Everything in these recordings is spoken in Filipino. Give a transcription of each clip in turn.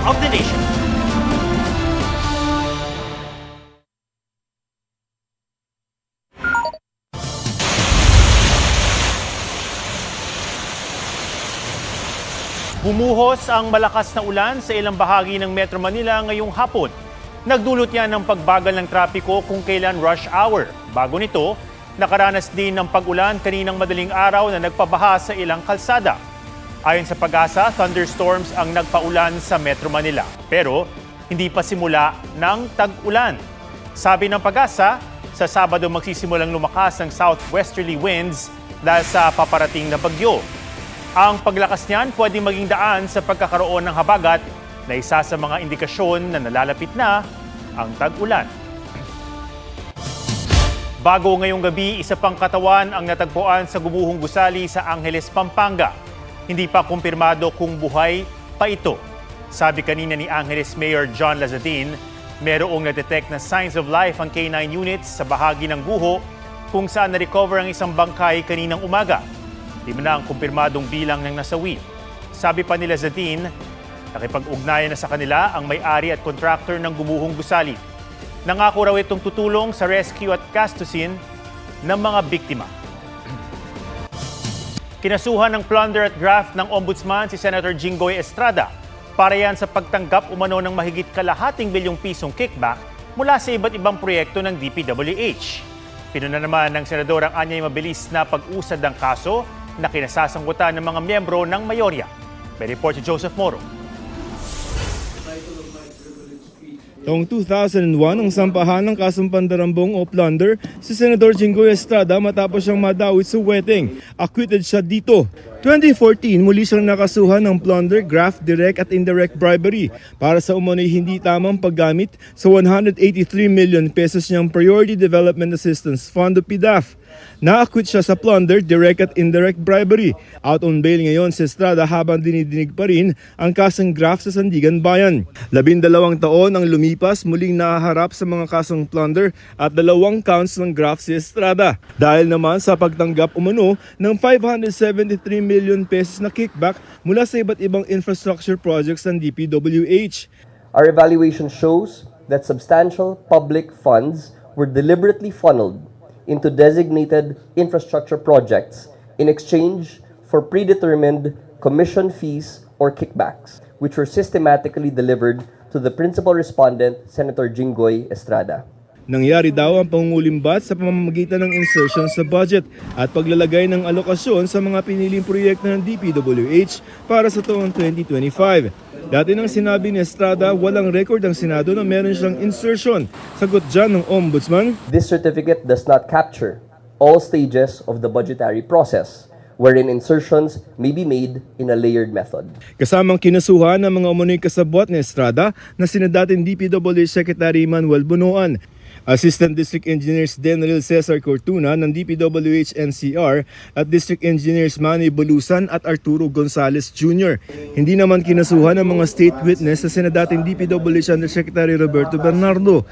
of the nation. Bumuhos ang malakas na ulan sa ilang bahagi ng Metro Manila ngayong hapon. Nagdulot yan ng pagbagal ng trapiko kung kailan rush hour. Bago nito, nakaranas din ng pag-ulan kaninang madaling araw na nagpabaha sa ilang kalsada. Ayon sa Pag-asa, thunderstorms ang nagpaulan sa Metro Manila. Pero hindi pa simula ng tag-ulan. Sabi ng Pag-asa, sa Sabado magsisimulang lumakas ang southwesterly winds dahil sa paparating na bagyo. Ang paglakas niyan pwedeng maging daan sa pagkakaroon ng habagat na isa sa mga indikasyon na nalalapit na ang tag-ulan. Bago ngayong gabi, isa pang katawan ang natagpuan sa Gubuhong Gusali sa Angeles, Pampanga. Hindi pa kumpirmado kung buhay pa ito. Sabi kanina ni Angeles Mayor John Lazadin, merong na-detect na signs of life ang K9 units sa bahagi ng guho kung saan na-recover ang isang bangkay kaninang umaga. Di mo na ang kumpirmadong bilang ng nasawi. Sabi pa nila Zadin, nakipag-ugnayan na sa kanila ang may-ari at contractor ng Gumuhong Gusali. Nangako raw itong tutulong sa rescue at gastusin ng mga biktima. Kinasuhan ng plunder at graft ng Ombudsman si Senator Jinggoy Estrada para yan sa pagtanggap umano ng mahigit kalahating bilyong pisong kickback mula sa iba't ibang proyekto ng DPWH. Pinuna naman ng senador ang anyay mabilis na pag-usad ng kaso na kinasasangkutan ng mga miyembro ng mayorya. May report si Joseph Moro. Taong 2001 ang sampahan ng kasong pandarambong o plunder si Senador Jinggoy Estrada matapos siyang madawit sa weteng. Acquitted siya dito. 2014, muli siyang nakasuhan ng plunder, graft, direct at indirect bribery para sa umano'y hindi tamang paggamit sa 183 million pesos niyang Priority Development Assistance Fund o PDAF. Na-acquit siya sa plunder, direct at indirect bribery. Out on bail ngayon si Estrada habang dinidinig pa rin ang kasong graft sa Sandigan Bayan. 12 taon ang lumipas, muling nahaharap sa mga kasong plunder at 2 counts ng graft si Estrada. Dahil naman sa pagtanggap umano ng 573 million pesos na kickback mula sa iba't ibang infrastructure projects ng DPWH. Our evaluation shows that substantial public funds were deliberately funneled into designated infrastructure projects in exchange for predetermined commission fees or kickbacks, which were systematically delivered to the principal respondent, Senator Jinggoy Estrada. Nangyari daw ang pangungulimbat sa pamamagitan ng insertion sa budget at paglalagay ng alokasyon sa mga piniling proyekto ng DPWH para sa taong 2025. Dati nang sinabi ni Estrada, walang record ang Senado na meron siyang insertion. Sagot dyan ng Ombudsman, This certificate does not capture all stages of the budgetary process, wherein insertions may be made in a layered method. kasamang kinasuhan ng mga umunoy kasabwat ni Estrada na sina dating DPWH Secretary Manuel Bunoan, Assistant District Engineers Denril Cesar Cortuna ng DPWH NCR at District Engineers Manny Bulusan at Arturo Gonzales Jr. Hindi naman kinasuhan ng mga state witness sa sina dating DPWH Undersecretary Roberto Bernardo,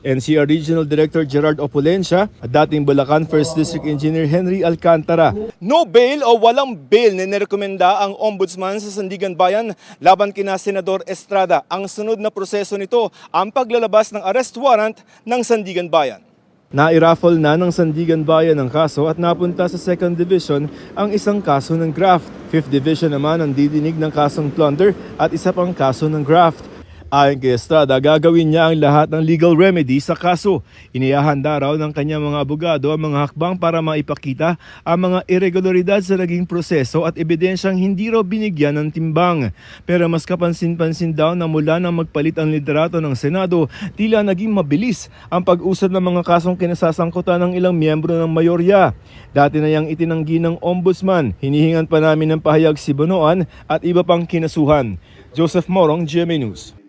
NCR Regional Director Gerard Opulencia at dating Bulacan 1st District Engineer Henry Alcantara. No bail o walang bail na nirekomenda ang Ombudsman sa Sandigan Bayan laban kina Senador Estrada. Ang sunod na proseso nito ang paglalabas ng arrest warrant ng Sandigan Bayan. Nairaffle na ng Sandigan Bayan ang kaso at napunta sa 2nd Division ang isang kaso ng graft. 5th Division naman ang didinig ng kasong plunder at isa pang kaso ng graft. Ayon kay Estrada, gagawin niya ang lahat ng legal remedy sa kaso. Inihahanda raw ng kanyang mga abogado ang mga hakbang para maipakita ang mga irregularidad sa naging proseso at ebidensyang hindi raw binigyan ng timbang. Pero mas kapansin-pansin daw na mula nang magpalit ang liderato ng Senado, tila naging mabilis ang pag-usad ng mga kasong kinasasangkutan ng ilang miyembro ng mayorya. Dati na yang itinanggi ng Ombudsman. Hinihingan pa namin ng pahayag si Bunoan at iba pang kinasuhan. Joseph Morong, GMA News.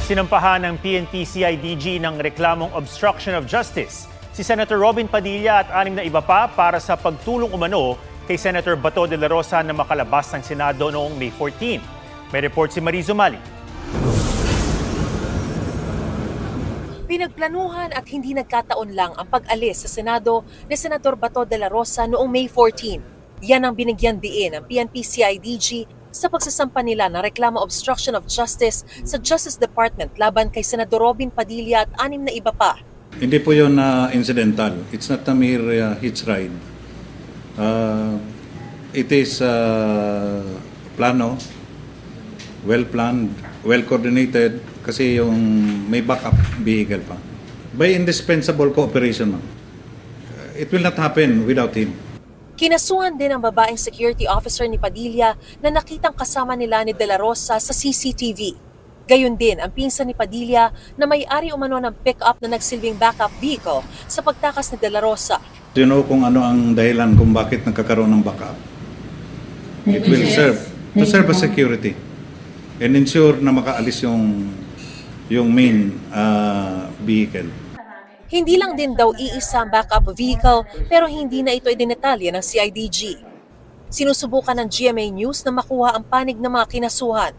Sinampahan ng PNP-CIDG ng reklamong obstruction of justice si Senator Robin Padilla at 6 na iba pa para sa pagtulong umano kay Senator Bato de la Rosa na makalabas ng Senado noong May 14. May report si Marizo Mali. Pinagplanuhan at hindi nagkataon lang ang pag-alis sa Senado ni Senator Bato de la Rosa noong May 14. Yan ang binigyan diin ng PNP-CIDG sa pagsasampa nila ng reklamo obstruction of justice sa Justice Department laban kay Senador Robin Padilla at 6 na iba pa. Hindi po yun incidental. It's not a mere hitch ride. It is plano, well-planned, well-coordinated, kasi yung may backup vehicle pa. By indispensable cooperation, ma'am. It will not happen without him. Kinasuhan din ang babaeng security officer ni Padilla na nakitang kasama nila ni De La Rosa sa CCTV. Gayon din ang pinsan ni Padilla na may-ari umano ng pick-up na nagsilbing backup vehicle sa pagtakas ni De La Rosa. Do you know kung ano ang dahilan kung bakit nagkakaroon ng backup? It will serve as security and ensure na makaalis yung main vehicle. Hindi lang din daw iisa ang backup vehicle pero hindi na ito idinetalye ng CIDG. Sinusubukan ng GMA News na makuha ang panig ng mga kinasuhan.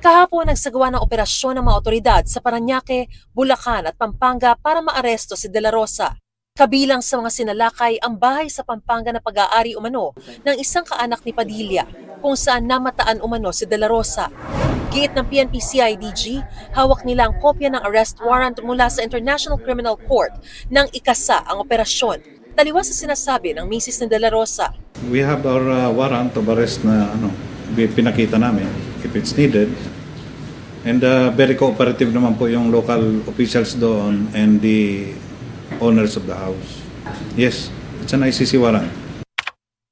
Kahapon nagsagawa ng operasyon ng mga otoridad sa Parañaque, Bulacan at Pampanga para maaresto si De La Rosa. Kabilang sa mga sinalakay ang bahay sa Pampanga na pag-aari umano ng isang kaanak ni Padilla kung saan namataan umano si De La Rosa. Giit ng PNP CIDG, hawak nila ang kopya ng arrest warrant mula sa International Criminal Court nang ikasa ang operasyon. Taliwas sa sinasabi ng misis ni De La Rosa. We have our warrant of arrest na pinakita namin if it's needed. And very cooperative naman po yung local officials doon and the owners of the house. Yes, it's an ICC warrant.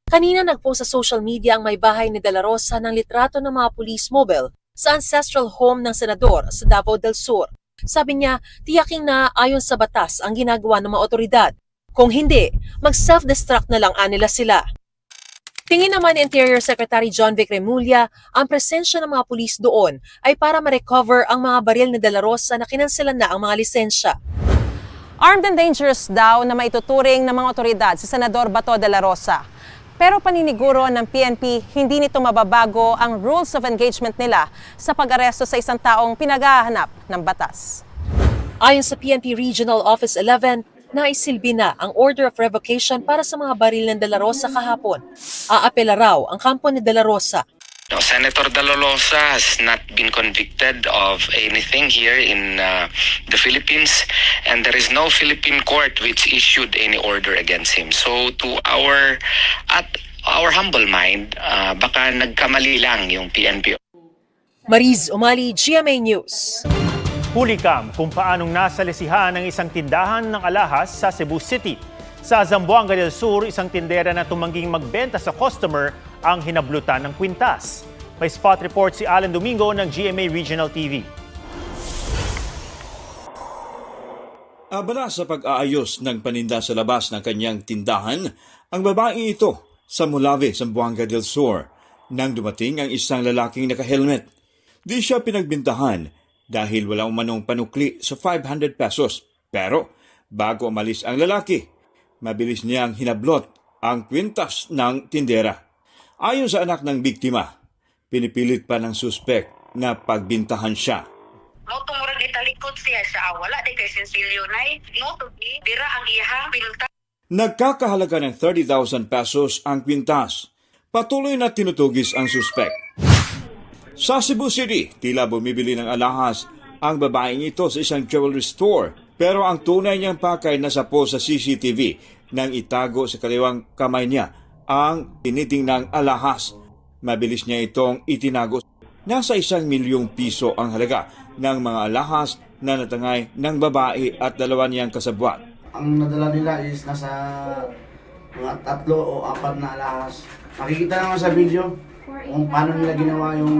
Kanina nagpost sa social media ang may bahay ni De La Rosa ng litrato ng mga police mobile sa ancestral home ng senador sa Davao del Sur. Sabi niya, tiyaking na ayon sa batas ang ginagawa ng mga otoridad. Kung hindi, mag-self-destruct na lang anila sila. Tingin naman ni Interior Secretary John Vic Remulla, ang presensya ng mga pulis doon ay para ma-recover ang mga baril ni De La Rosa na kinanselan na ang mga lisensya. Armed and dangerous daw na maituturing ng mga otoridad si Senador Bato de la Rosa. Pero paniniguro ng PNP, hindi nito mababago ang rules of engagement nila sa pag-aresto sa isang taong pinaghahanap ng batas. Ayon sa PNP Regional Office 11, naisilbi na ang order of revocation para sa mga baril ng De La Rosa kahapon. Aapela raw ang kampo ni De La Rosa. No, Senator De La Rosa has not been convicted of anything here in the Philippines, and there is no Philippine court which issued any order against him. So at our humble mind, baka nagkamali lang yung PNP. Mariz Umali, GMA News. Hulikam kung paanong nasalisihan ng isang tindahan ng alahas sa Cebu City. Sa Zamboanga del Sur, isang tindera na tumangging magbenta sa customer ang hinablutan ng kwintas. May spot report si Alan Domingo ng GMA Regional TV. Abala sa pag-aayos ng paninda sa labas ng kanyang tindahan, ang babae ito sa Mulave, Zamboanga del Sur, nang dumating ang isang lalaking naka-helmet. Di siya pinagbintahan dahil wala umanong panukli sa 500 pesos. Pero bago umalis ang lalaki, mabilis niyang hinablot ang kwintas ng tindera. Ayon sa anak ng biktima, pinipilit pa ng suspek na pagbintahan siya. Moto murag italikod siya wala di kay Cecilio nay. Moto di dira ang iha pinulta. Nagkakahalaga ng 30,000 pesos ang kwintas. Patuloy na tinutugis ang suspek. Sa Cebu City, tila bumibili ng alahas ang babaeng ito sa isang jewelry store. Pero ang tunay niyang pakay nasa post sa CCTV nang itago sa kaliwang kamay niya ang tinitingnang alahas. Mabilis niya itong itinago. Nasa 1 milyong piso ang halaga ng mga alahas na natangay ng babae at 2 niyang kasabwat. Ang nadala nila is nasa mga 3 o 4 na alahas. Makikita naman sa video kung paano nila ginawa yung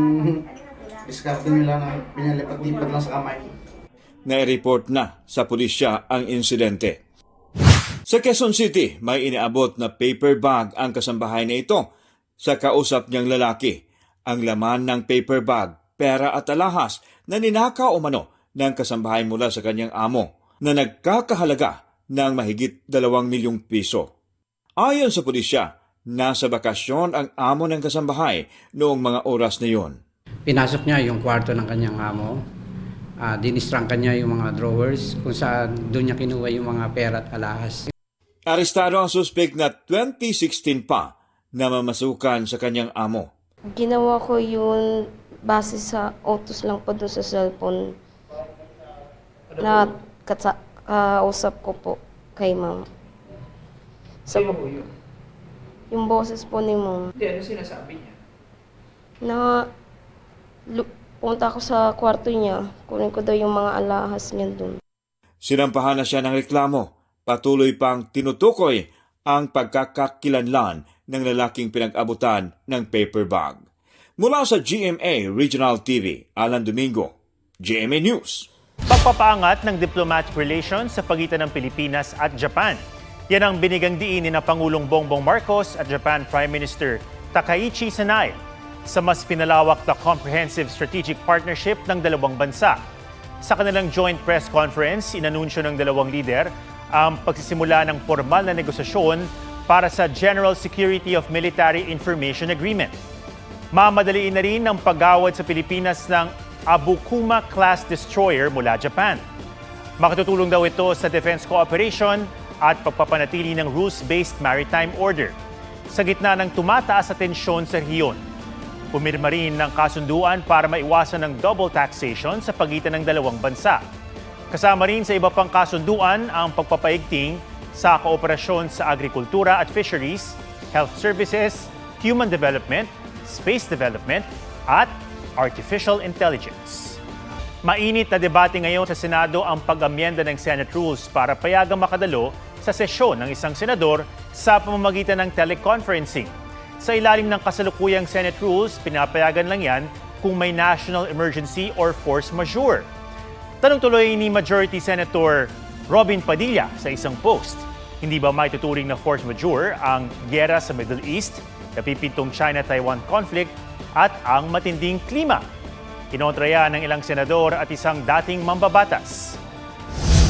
diskarte nila na pinalipat-lipat lang sa kamay. Nai-report na sa pulisya ang insidente. Sa Quezon City, may iniabot na paper bag ang kasambahay na ito. Sa kausap niyang lalaki, ang laman ng paper bag, pera at alahas na ninakaw umano ng kasambahay mula sa kanyang amo na nagkakahalaga ng mahigit 2 milyong piso. Ayon sa pulisya, nasa bakasyon ang amo ng kasambahay noong mga oras na yun. Pinasok niya yung kwarto ng kanyang amo. Dinistrangkan niya yung mga drawers kung saan doon niya kinuha yung mga pera at alahas. Arestado ang suspect na 2016 pa na mamasukan sa kanyang amo. Ginawa ko yun base sa autos lang po doon sa cellphone na kausap ko po kay ma'am. Sino po yun? Yung boses po ni ma'am. Hindi, ano sinasabi niya? Na punta ako sa kwarto niya, kunin ko daw yung mga alahas niya doon. Sinampahan na siya ng reklamo. Patuloy pang tinutukoy ang pagkakakilanlan ng lalaking pinag-abutan ng paper bag. Mula sa GMA Regional TV, Alan Domingo, GMA News. Pagpapaangat ng diplomatic relations sa pagitan ng Pilipinas at Japan. Yan ang binigang diin ni na Pangulong Bongbong Marcos at Japan Prime Minister Takaichi Sanae sa mas pinalawak na comprehensive strategic partnership ng dalawang bansa. Sa kanilang joint press conference, inanunsyo ng dalawang lider ang pagsisimula ng formal na negosasyon para sa General Security of Military Information Agreement. Mamadaliin na rin ang paggawad sa Pilipinas ng Abukuma-class destroyer mula Japan. Makatutulong daw ito sa defense cooperation at pagpapanatili ng rules-based maritime order. Sa gitna ng tumataas na tensyon sa rehiyon, pumirma rin ng kasunduan para maiwasan ng double taxation sa pagitan ng dalawang bansa. Kasama rin sa iba pang kasunduan ang pagpapaigting sa kooperasyon sa agrikultura at fisheries, health services, human development, space development, at artificial intelligence. Mainit na debate ngayon sa Senado ang pag-amyenda ng Senate Rules para payagang makadalo sa sesyon ng isang senador sa pamamagitan ng teleconferencing. Sa ilalim ng kasalukuyang Senate Rules, pinapayagan lang yan kung may national emergency or force majeure. Tanong tuloy ni Majority Senator Robin Padilla sa isang post, hindi ba maituturing na force majeure ang gyera sa Middle East, napipintong China-Taiwan conflict at ang matinding klima? Kinontra yan ng ilang senador at isang dating mambabatas.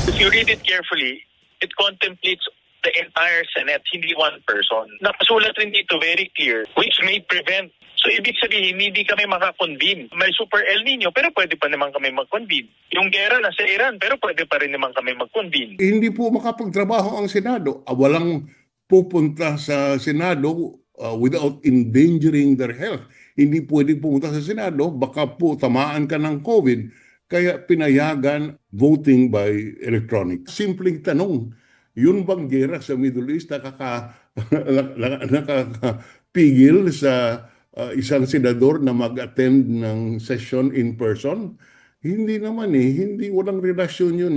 If you read it carefully, it contemplates the entire Senate, hindi one person. Nakasulat rin dito very clear, which may prevent. So ibig sabihin, hindi kami makakonvene. May super El Nino, pero pwede pa naman kami mag-convene. Yung gera nasa Iran, pero pwede pa rin naman kami mag-convene. Hindi po makapagtrabaho ang Senado. Walang pupunta sa Senado without endangering their health. Hindi pwede pumunta sa Senado, baka po tamaan ka ng COVID. Kaya pinayagan voting by electronic. Simpleng tanong, yun bang gera sa Middle East nakakapigil sa isang senador na mag-attend ng session in person? Hindi naman walang relasyon yun.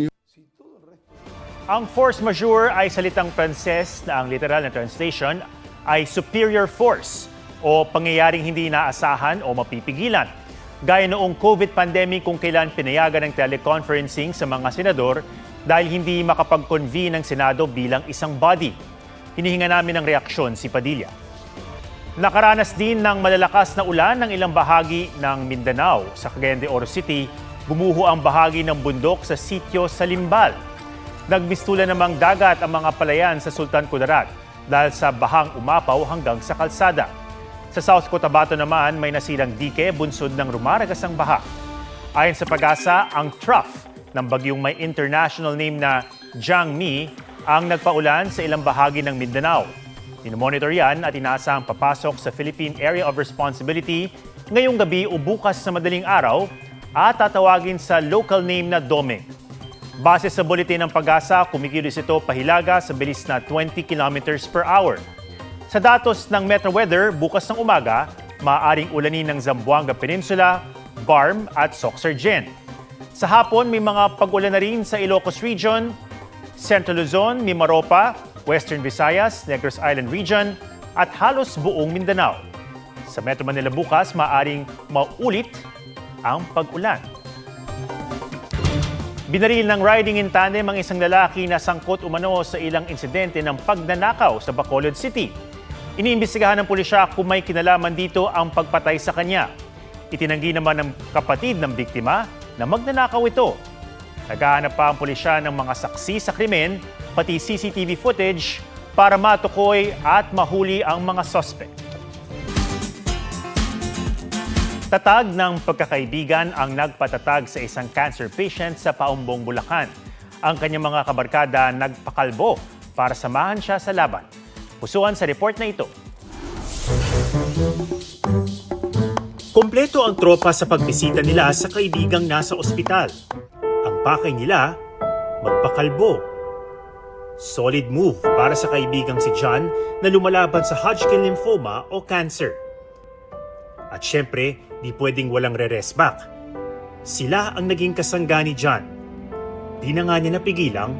Ang force majeure ay salitang Pranses na ang literal na translation ay superior force o pangyayaring hindi inaasahan o mapipigilan. Gaya noong COVID pandemic kung kailan pinayagan ng teleconferencing sa mga senador dahil hindi makapag-convene ng Senado bilang isang body. Hinihinga namin ng reaksyon si Padilla. Nakaranas din ng malalakas na ulan ng ilang bahagi ng Mindanao. Sa Cagayan de Oro City, gumuho ang bahagi ng bundok sa sitio sa Limbal. Nagmistula namang dagat ang mga palayan sa Sultan Kudarat dahil sa bahang umapaw hanggang sa kalsada. Sa South Cotabato naman, may nasilang dike bunsod ng rumaragas ang baha. Ayon sa Pag-asa, ang trough ng bagyong may international name na Jiangmi ang nagpaulan sa ilang bahagi ng Mindanao. Minomonitor yan at inaasahang papasok sa Philippine Area of Responsibility ngayong gabi o bukas sa madaling araw at tatawagin sa local name na Dome. Base sa boletin ng Pag-asa, kumikilos ito pahilaga sa bilis na 20 kilometers per hour. Sa datos ng Metro Weather, bukas ng umaga, maaaring ulanin ng Zamboanga Peninsula, Barm at Soxargen. Sa hapon, may mga pag-ulan na rin sa Ilocos Region, Central Luzon, Mimaropa, Western Visayas, Negros Island Region at halos buong Mindanao. Sa Metro Manila bukas, maaaring maulit ang pag-ulan. Binaril ng riding in tandem ang isang lalaki na sangkot umano sa ilang insidente ng pagnanakaw sa Bacolod City. Iniimbestigahan ng pulisya kung may kinalaman dito ang pagpatay sa kanya. Itinanggi naman ng kapatid ng biktima na magnanakaw ito. Naghahanap pa ang pulisya ng mga saksi sa krimen, pati CCTV footage para matukoy at mahuli ang mga suspect. Tatag ng pagkakaibigan ang nagpatatag sa isang cancer patient sa Paumbong, Bulacan. Ang kanyang mga kabarkada nagpakalbo para samahan siya sa laban. Pusuan sa report na ito. Kompleto ang tropa sa pagbisita nila sa kaibigang nasa ospital. Ang pakay nila, magpakalbo. Solid move para sa kaibigang si John na lumalaban sa Hodgkin lymphoma o cancer. At syempre, di pwedeng walang re-rest back. Sila ang naging kasangga ni John. Di na nga niya napigilang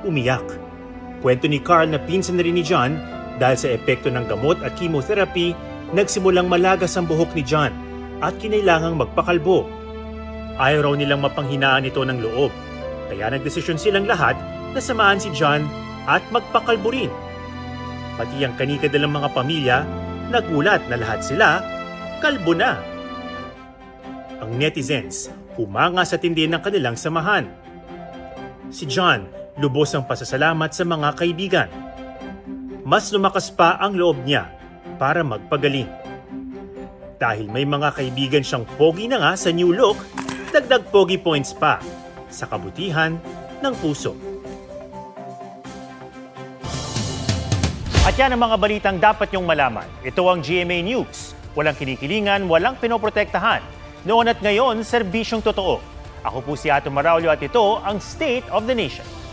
umiyak. Kwento ni Carl na pinsan na rin ni John dahil sa epekto ng gamot at chemotherapy, nagsimulang malagas ang buhok ni John at kinailangang magpakalbo. Ayaw raw nilang mapanghinaan ito ng loob, kaya nagdesisyon silang lahat na samahan si John at magpakalbo rin. Pati ang kanikadalang mga pamilya, nagulat na lahat sila kalbo na. Ang netizens humanga sa tindi ng kanilang samahan. Si John lubos ang pasasalamat sa mga kaibigan. Mas lumakas pa ang loob niya para magpagaling. Dahil may mga kaibigan siyang pogi na nga sa new look, dagdag pogi points pa sa kabutihan ng puso. At yan ang mga balitang dapat niyong malaman. Ito ang GMA News. Walang kinikilingan, walang pinoprotektahan. Noon at ngayon, serbisyong totoo. Ako po si Ato Maraulio at ito ang State of the Nation.